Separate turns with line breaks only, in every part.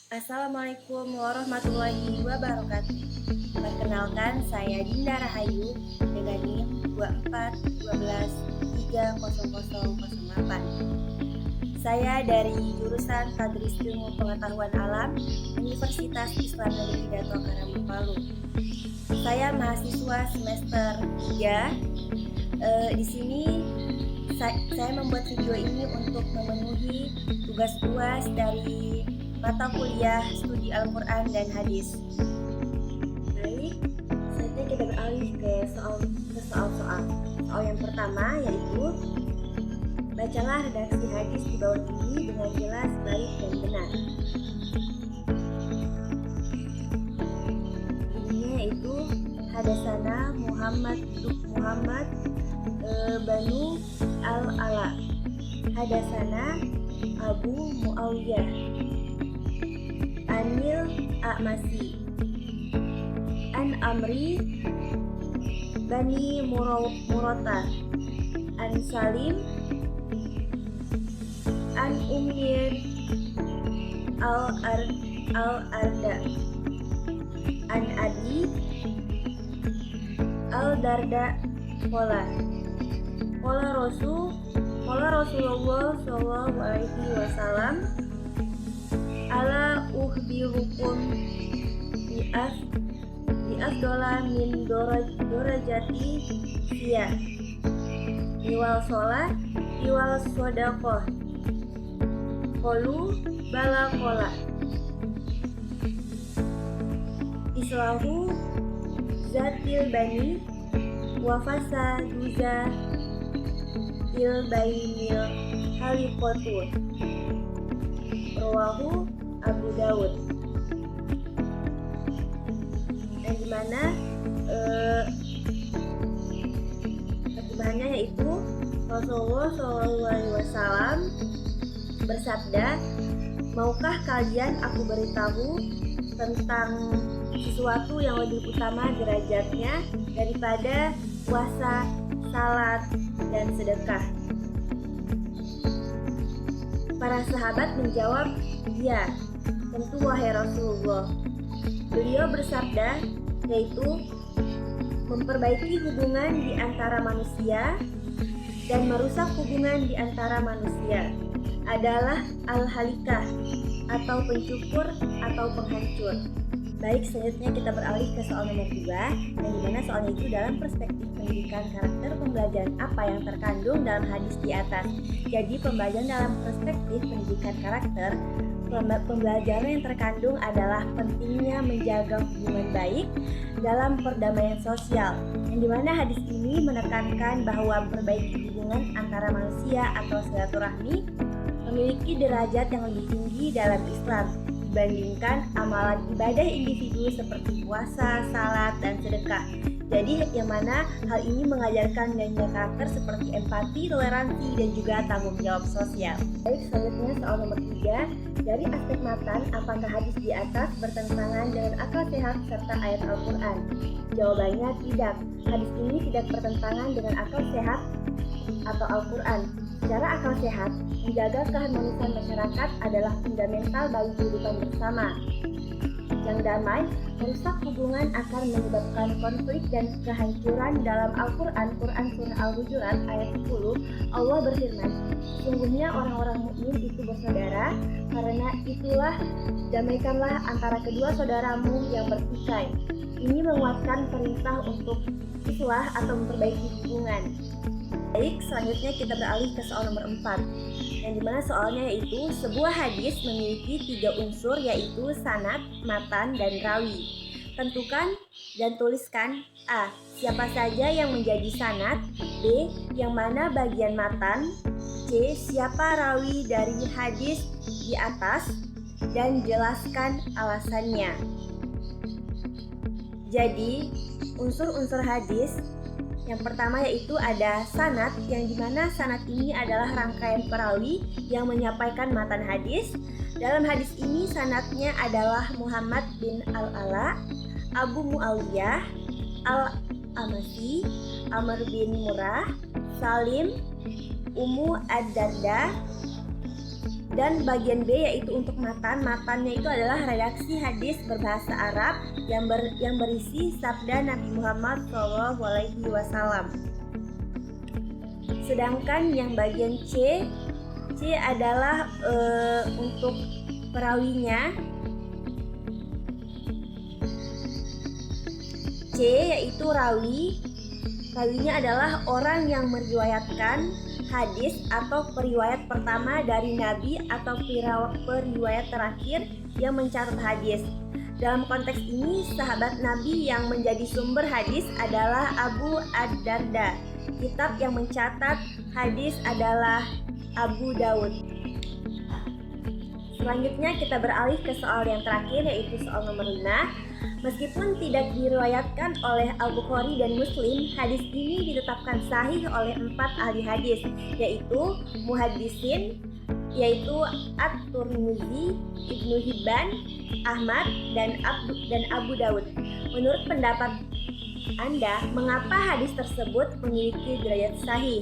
Assalamualaikum warahmatullahi wabarakatuh. Perkenalkan, saya Dinda Rahayu dengan NIM 24 12 30008. Saya dari jurusan Tadris Ilmu Pengetahuan Alam Universitas Islam Negeri Dato Karama Palu. Saya mahasiswa semester 3. Di sini saya membuat video ini untuk memenuhi tugas UAS dari mata kuliah studi Al-Quran dan Hadis. Baik, selanjutnya kita beralih ke soal-soal. Soal yang pertama yaitu bacalah redaksi hadis di bawah ini dengan jelas, baik, dan benar. Judulnya yaitu Hadasana Muhammad Banu Al-Ala, Hadasana Abu Muawiyah Anil A'masi An Amri Bani Murata An Salim An Ummir Al-Arda An Adi Al-Darda Qala Rasulullah sallallahu alaihi wasallam ala uhbirukum bi'afdola min dorajati siya iwal sholat iwal sodaqoh qalu bala qala islahu zatil bani wafasa duza bainil haliqatun rawahu Abu Daud. Yang dimana terjemahannya yaitu Rasulullah SAW bersabda, maukah kalian aku beritahu tentang sesuatu yang lebih utama derajatnya daripada puasa, salat, dan sedekah? Para sahabat menjawab, ya, tentu wahai Rasulullah. Beliau bersabda, yaitu memperbaiki hubungan di antara manusia dan merusak hubungan di antara manusia adalah al-halikah atau pencukur atau penghancur. Baik, selanjutnya kita beralih ke soal nomor 2, yang dimana soalnya itu dalam perspektif pendidikan karakter pembelajaran apa yang terkandung dalam hadis di atas. Jadi pembelajaran dalam perspektif pendidikan karakter pembelajaran yang terkandung adalah pentingnya menjaga hubungan baik dalam perdamaian sosial, yang dimana hadis ini menekankan bahwa memperbaiki hubungan antara manusia atau silaturahmi memiliki derajat yang lebih tinggi dalam Islam dibandingkan amalan ibadah individu seperti puasa, salat, dan sedekah. Jadi yang mana hal ini mengajarkan nilai karakter seperti empati, toleransi, dan juga tanggung jawab sosial. Baik, selanjutnya soal nomor 3. Dari aspek matan, apakah hadis di atas bertentangan dengan akal sehat serta ayat Al-Quran? Jawabannya tidak. Hadis ini tidak bertentangan dengan akal sehat atau Al-Quran. Secara akal sehat, menjaga keharmonisan masyarakat adalah fundamental bagi kehidupan bersama. Yang damai, merusak hubungan akan menyebabkan konflik dan kehancuran. Dalam Al-Quran, Surah Al-Hujurat ayat 10, Allah berfirman, sesungguhnya orang-orang mukmin itu bersaudara, karena itulah damaikanlah antara kedua saudaramu yang bertikai. Ini menguatkan perintah untuk islah atau memperbaiki hubungan. Baik, selanjutnya kita beralih ke soal nomor 4, yang dimana soalnya yaitu sebuah hadis memiliki 3 unsur, yaitu sanad, matan, dan rawi. Tentukan dan tuliskan: A. Siapa saja yang menjadi sanad, B. Yang mana bagian matan, C. Siapa rawi dari hadis di atas, dan jelaskan alasannya. Jadi, unsur-unsur hadis yang pertama yaitu ada sanad, yang dimana sanad ini adalah rangkaian perawi yang menyampaikan matan hadis. Dalam hadis ini sanadnya adalah Muhammad bin Al-Ala, Abu Muawiyah, Al-Amasi, Amr bin Murrah, Salim, Ummu Ad-Darda, Dan bagian B yaitu untuk matan. Matannya itu adalah redaksi hadis berbahasa Arab yang berisi sabda Nabi Muhammad SAW. Sedangkan yang bagian C adalah untuk perawinya. C yaitu rawi. Rawinya adalah orang yang meriwayatkan hadis atau periwayat pertama dari Nabi atau periwayat terakhir yang mencatat hadis. Dalam konteks ini, sahabat Nabi yang menjadi sumber hadis adalah Abu ad-Darda. Kitab yang mencatat hadis adalah Abu Daud. Selanjutnya kita beralih ke soal yang terakhir, yaitu soal nomor 5. Meskipun tidak diriwayatkan oleh Al-Bukhari dan Muslim, hadis ini ditetapkan sahih oleh 4 ahli hadis, yaitu muhaddisin, yaitu At-Tirmidzi, Ibnu Hibban, Ahmad, dan Abu Daud. Menurut pendapat Anda, mengapa hadis tersebut memiliki derajat sahih?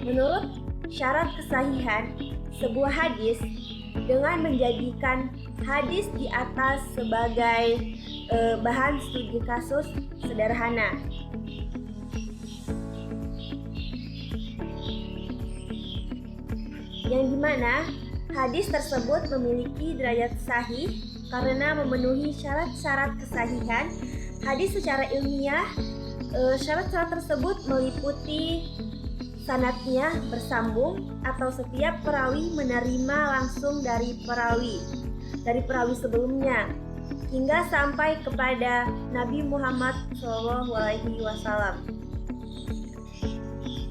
Menurut syarat kesahihan sebuah hadis, dengan menjadikan hadis di atas sebagai bahan studi kasus sederhana. Yang dimana hadis tersebut memiliki derajat sahih karena memenuhi syarat-syarat kesahihan hadis secara ilmiah. Syarat-syarat tersebut meliputi sanadnya bersambung atau setiap perawi menerima langsung dari perawi sebelumnya hingga sampai kepada Nabi Muhammad SAW.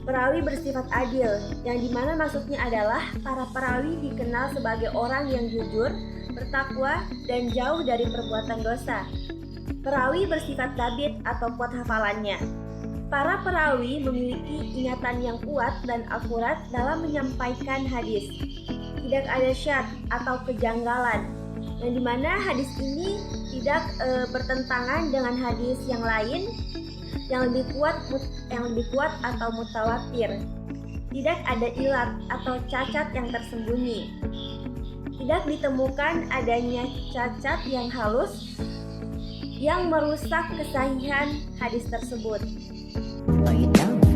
Perawi bersifat adil, yang dimana maksudnya adalah para perawi dikenal sebagai orang yang jujur, bertakwa, dan jauh dari perbuatan dosa. Perawi bersifat dabit atau kuat hafalannya. Para perawi memiliki ingatan yang kuat dan akurat dalam menyampaikan hadis. Tidak ada syad atau kejanggalan, yang dimana hadis ini tidak bertentangan dengan hadis yang lain yang lebih kuat atau mutawatir. Tidak ada ilat atau cacat yang tersembunyi. Tidak ditemukan adanya cacat yang halus yang merusak kesahihan hadis tersebut.
Lay it down.